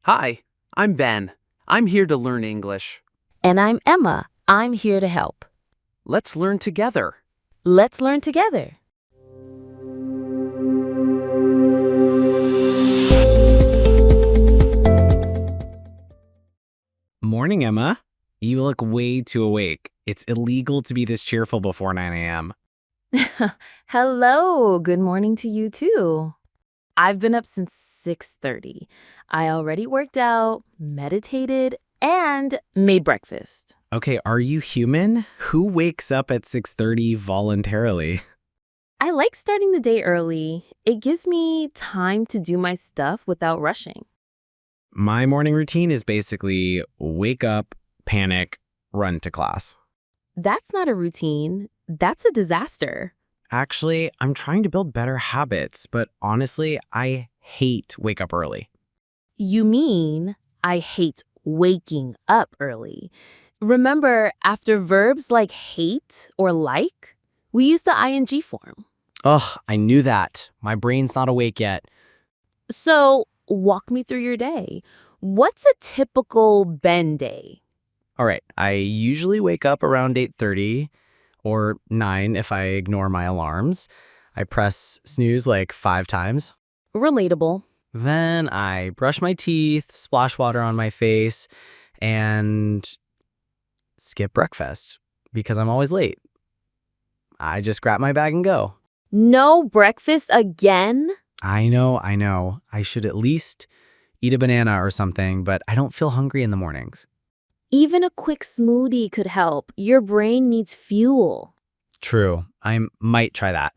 Hi, I'm Ben. I'm here to learn English. And I'm Emma. I'm here to help. Let's learn together. Let's learn together. Morning, Emma. You look way too awake. It's illegal to be this cheerful before 9 a.m. Hello. Good morning to you too. I've been up since 6:30. I already worked out, meditated, and made breakfast. Okay, are you human? Who wakes up at 6:30 voluntarily? I like starting the day early. It gives me time to do my stuff without rushing. My morning routine is basically wake up, panic, run to class. That's not a routine. That's a disaster. Actually, I'm trying to build better habits, but honestly, I hate wake up early. You mean I hate waking up early. Remember, after verbs like hate or like, we use the ing form. Ugh, I knew that. My brain's not awake yet. So, walk me through your day. What's a typical Ben day? All right, I usually wake up around 8:30 or 9 if I ignore my alarms. I press snooze like 5 times. Relatable. Then I brush my teeth, splash water on my face, and skip breakfast because I'm always late. I just grab my bag and go. No breakfast again? I know. I should at least eat a banana or something, but I don't feel hungry in the mornings. Even a quick smoothie could help. Your brain needs fuel. True. I might try that.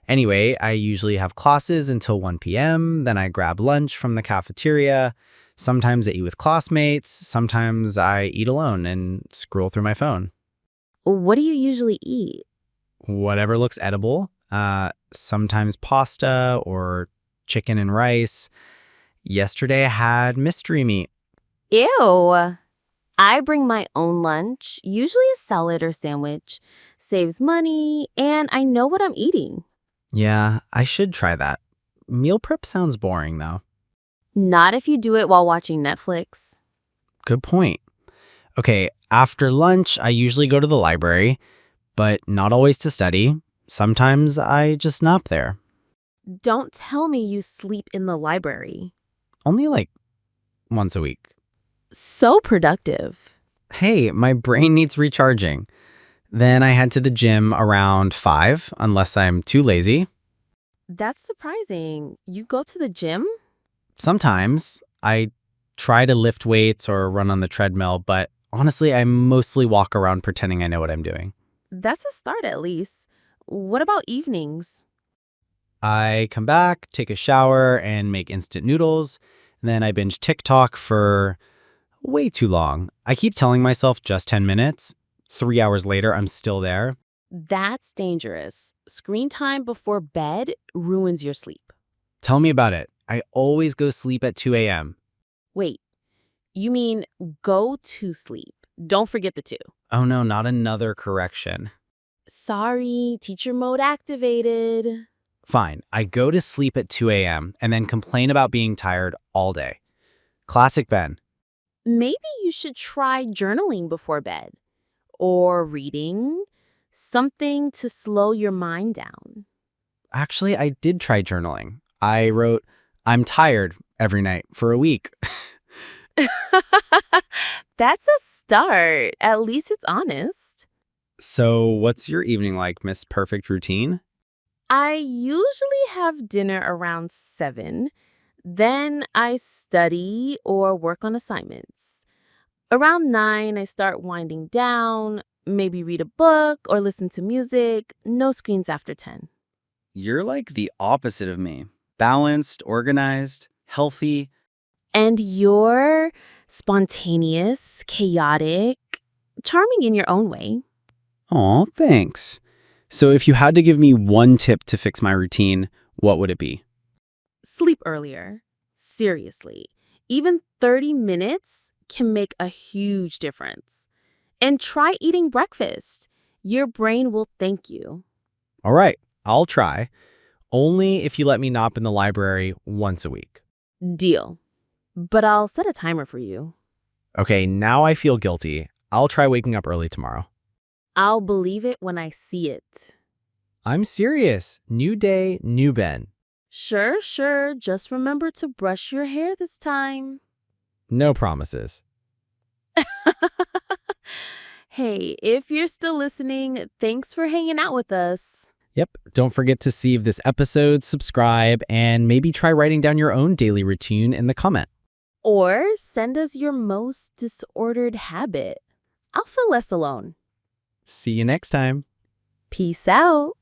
Anyway, I usually have classes until 1 p.m., then I grab lunch from the cafeteria. Sometimes I eat with classmates, sometimes I eat alone and scroll through my phone. What do you usually eat? Whatever looks edible. Sometimes pasta or chicken and rice. Yesterday I had mystery meat. Ew. I bring my own lunch, usually a salad or sandwich. Saves money, and I know what I'm eating. Yeah, I should try that. Meal prep sounds boring though. Not if you do it while watching Netflix. Good point. Okay, after lunch, I usually go to the library, but not always to study. Sometimes I just nap there. Don't tell me you sleep in the library. Only like once a week. So productive. Hey, my brain needs recharging. Then I head to the gym around 5, unless I'm too lazy. That's surprising. You go to the gym? Sometimes I try to lift weights or run on the treadmill, but honestly, I mostly walk around pretending I know what I'm doing. That's a start at least. What about evenings? I come back, take a shower, and make instant noodles. Then I binge TikTok for way too long. I keep telling myself just 10 minutes. 3 hours later, I'm still there. That's dangerous. Screen time before bed ruins your sleep. Tell me about it. I always go sleep at 2 a.m. Wait, you mean go to sleep. Don't forget the two. Oh no, not another correction. Sorry, teacher mode activated. Fine, I go to sleep at 2 a.m. and then complain about being tired all day. Classic Ben. Maybe you should try journaling before bed. Or reading. Something to slow your mind down. Actually, I did try journaling. I wrote, I'm tired every night for a week. That's a start. At least it's honest. So, what's your evening like, Miss Perfect Routine? I usually have dinner around 7. Then I study or work on assignments. Around 9, I start winding down, maybe read a book or listen to music. No screens after 10. You're like the opposite of me. Balanced, organized, healthy. And you're spontaneous, chaotic, charming in your own way. Aw, thanks. So if you had to give me one tip to fix my routine, what would it be? Sleep earlier. Seriously. Even 30 minutes can make a huge difference. And try eating breakfast. Your brain will thank you. All right, I'll try. Only if you let me nap in the library once a week. Deal. but I'll set a timer for you. Okay, now I feel guilty. I'll try waking up early tomorrow. I'll believe it when I see it. I'm serious. New day, new Ben. Sure, sure. Just remember to brush your hair this time. No promises. Hey, if you're still listening, thanks for hanging out with us. Yep. Don't forget to save this episode, subscribe, and maybe try writing down your own daily routine in the comment. Or send us your most disordered habit. I'll feel less alone. See you next time. Peace out.